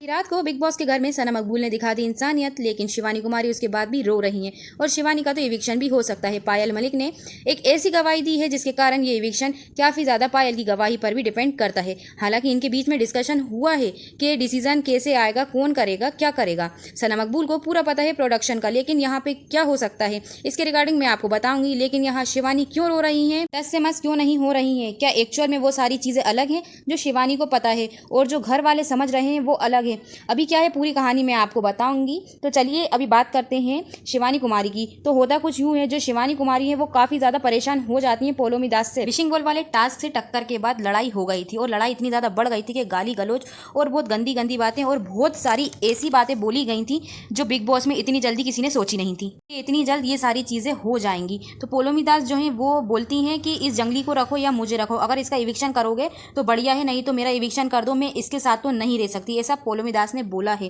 रात को big boss के घर में सना मकबूल ने दिखा दी इंसानियत, लेकिन शिवानी कुमारी उसके बाद भी रो रही हैं और शिवानी का तो इविक्शन भी हो सकता है। पायल मलिक ने एक ऐसी गवाही दी है जिसके कारण ये इविक्शन काफ़ी ज़्यादा पायल की गवाही पर भी डिपेंड करता है। हालांकि इनके बीच में डिस्कशन हुआ है कि डिसीजन कैसे आएगा, कौन करेगा, क्या करेगा। सना मकबूल को पूरा पता है प्रोडक्शन का, लेकिन यहाँ पे क्या हो सकता है इसके रिगार्डिंग मैं आपको बताऊंगी। लेकिन यहाँ शिवानी क्यों रो रही है, टस से मस क्यों नहीं हो रही है, क्या एक्चुअल में वो सारी चीज़ें अलग हैं जो शिवानी को पता है और जो घर वाले समझ रहे हैं वो अलग है। अभी क्या है पूरी कहानी मैं आपको बताऊंगी। तो चलिए अभी बात करते हैं शिवानी कुमारी की। तो होता कुछ यूं है, जो शिवानी कुमारी है वो काफी ज्यादा परेशान हो जाती है पोलोमी दास से। विशिंग बॉल वाले टास्क से टक्कर के बाद लड़ाई हो गई थी और लड़ाई इतनी ज्यादा बढ़ गई थी कि गाली गलौज और बहुत गंदी गंदी बातें और बहुत सारी ऐसी बातें बोली गई थी जो बिग बॉस में इतनी जल्दी किसी ने सोची नहीं थी कि इतनी जल्द ये सारी चीजें हो जाएंगी। तो पोलोमी दास जो है वो बोलती हैं कि इस जंगली को रखो या मुझे रखो, अगर इसका इविक्शन करोगे तो बढ़िया है, नहीं तो मेरा इविक्शन कर दो, मैं इसके साथ तो नहीं रह सकती, ऐसा पोलोमी दास ने बोला है।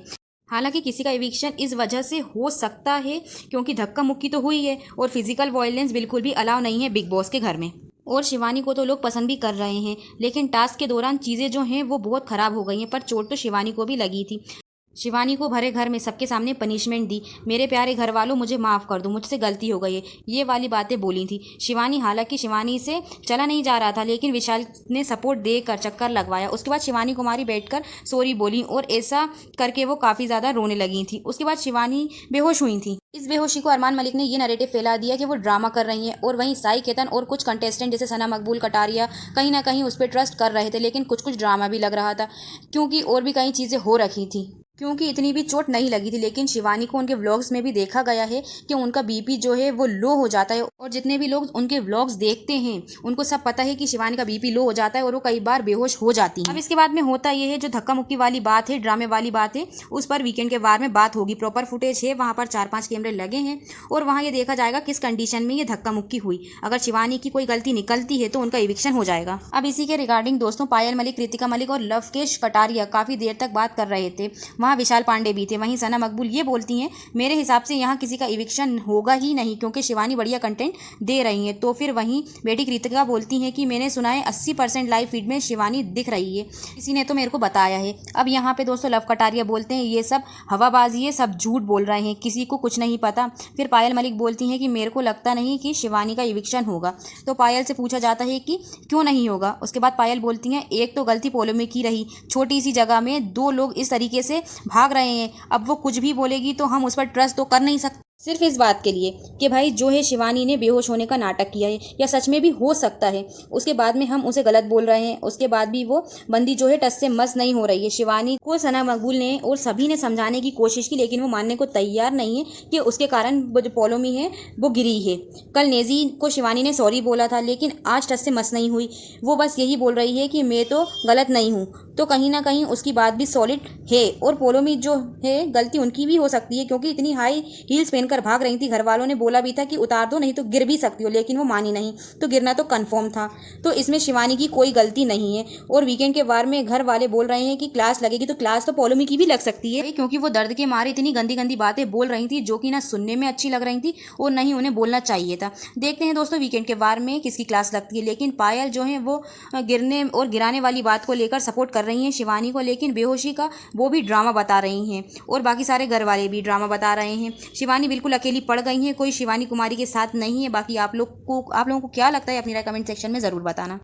हालांकि किसी का इविक्शन इस वजह से हो सकता है क्योंकि धक्का मुक्की तो हुई है और फिजिकल वायलेंस बिल्कुल भी अलाउ नहीं है बिग बॉस के घर में। और शिवानी को तो लोग पसंद भी कर रहे हैं, लेकिन टास्क के दौरान चीज़ें जो हैं वो बहुत ख़राब हो गई हैं, पर चोट तो शिवानी को भी लगी थी। शिवानी को भरे घर में सबके सामने पनिशमेंट दी, मेरे प्यारे घर वालों मुझे माफ़ कर दो, मुझसे गलती हो गई है, ये वाली बातें बोली थी शिवानी। हालांकि शिवानी से चला नहीं जा रहा था, लेकिन विशाल ने सपोर्ट देकर चक्कर लगवाया। उसके बाद शिवानी कुमारी बैठकर सॉरी बोली और ऐसा करके वो काफ़ी ज़्यादा रोने लगी थी। उसके बाद शिवानी बेहोश हुई थी। इस बेहोशी को अरमान मलिक ने ये नैरेटिव फैला दिया कि वो ड्रामा कर रही हैं और वहीं साई केतन और कुछ कंटेस्टेंट जैसे सना मकबूल, कटारिया कहीं ना कहीं उस पर ट्रस्ट कर रहे थे, लेकिन कुछ कुछ ड्रामा भी लग रहा था क्योंकि और भी कई चीज़ें हो रखी थी, क्योंकि इतनी भी चोट नहीं लगी थी। लेकिन शिवानी को उनके व्लॉग्स में भी देखा गया है कि उनका बीपी जो है वो लो हो जाता है और जितने भी लोग उनके व्लॉग्स देखते हैं उनको सब पता है कि शिवानी का बीपी लो हो जाता है और वो कई बार बेहोश हो जाती है। अब इसके बाद में होता ये है, जो धक्का मुक्की वाली बात है, ड्रामे वाली बात है, उस पर वीकेंड के वार में बात होगी। प्रॉपर फुटेज है, वहाँ पर 4-5 कैमरे लगे हैं और वहाँ ये देखा जाएगा किस कंडीशन में ये धक्का मुक्की हुई। अगर शिवानी की कोई गलती निकलती है तो उनका इविक्शन हो जाएगा। अब इसी के रिगार्डिंग दोस्तों पायल मलिक, कृतिका मलिक और लवकेश कटारिया काफ़ी देर तक बात कर रहे थे। वहाँ विशाल पांडे भी थे। वहीं सना मकबूल ये बोलती हैं, मेरे हिसाब से यहाँ किसी का इविक्शन होगा ही नहीं क्योंकि शिवानी बढ़िया कंटेंट दे रही है। तो फिर वहीं बेटी कृतिका बोलती हैं कि मैंने सुना है 80% लाइव फीड में शिवानी दिख रही है, किसी ने तो मेरे को बताया है। अब यहाँ पे दोस्तों लव कटारिया बोलते हैं ये सब हवाबाजी है, सब झूठ बोल रहे हैं, किसी को कुछ नहीं पता। फिर पायल मलिक बोलती हैं कि मेरे को लगता नहीं कि शिवानी का इविक्शन होगा। तो पायल से पूछा जाता है कि क्यों नहीं होगा। उसके बाद पायल बोलती हैं, एक तो गलती पोलो में की रही, छोटी सी जगह में 2 लोग इस तरीके से भाग रहे हैं, अब वो कुछ भी बोलेगी तो हम उस पर ट्रस्ट तो कर नहीं सकते, सिर्फ इस बात के लिए कि भाई जो है शिवानी ने बेहोश होने का नाटक किया है या सच में भी हो सकता है। उसके बाद में हम उसे गलत बोल रहे हैं, उसके बाद भी वो बंदी जो है टस से मस नहीं हो रही है। शिवानी को सना मकबूल ने और सभी ने समझाने की कोशिश की, लेकिन वो मानने को तैयार नहीं है कि उसके कारण वो जो पोलोमी है वो गिरी है। कल नेजी को शिवानी ने सॉरी बोला था, लेकिन आज टस से मस नहीं हुई, वो बस यही बोल रही है कि मैं तो गलत नहीं हूँ। तो कहीं ना कहीं उसकी बात भी सॉलिड है और पोलोमी जो है गलती उनकी भी हो सकती है क्योंकि इतनी हाई हील्स पहनकर भाग रही थी। घर वालों ने बोला भी था कि उतार दो नहीं तो गिर भी सकती हो, लेकिन वो मानी नहीं, तो गिरना तो कंफर्म था। तो इसमें शिवानी की कोई गलती नहीं है। और वीकेंड के वार में घर वाले बोल रहे हैं कि क्लास लगेगी, तो क्लास तो पोलोमी की भी लग सकती है क्योंकि वो दर्द के मारे इतनी गंदी गंदी बातें बोल रही थी जो कि ना सुनने में अच्छी लग रही थी और नहीं उन्हें बोलना चाहिए था। देखते हैं दोस्तों वीकेंड के वार में किसकी क्लास लगती है। लेकिन पायल जो है वो गिरने और गिराने वाली बात को लेकर सपोर्ट कर रही हैं शिवानी को, लेकिन बेहोशी का वो भी ड्रामा बता रही हैं और बाकी सारे घर वाले भी ड्रामा बता रहे हैं। शिवानी बिल्कुल अकेली पड़ गई हैं, कोई शिवानी कुमारी के साथ नहीं है। बाकी आप लोगों को क्या लगता है अपनी राय कमेंट सेक्शन में ज़रूर बताना।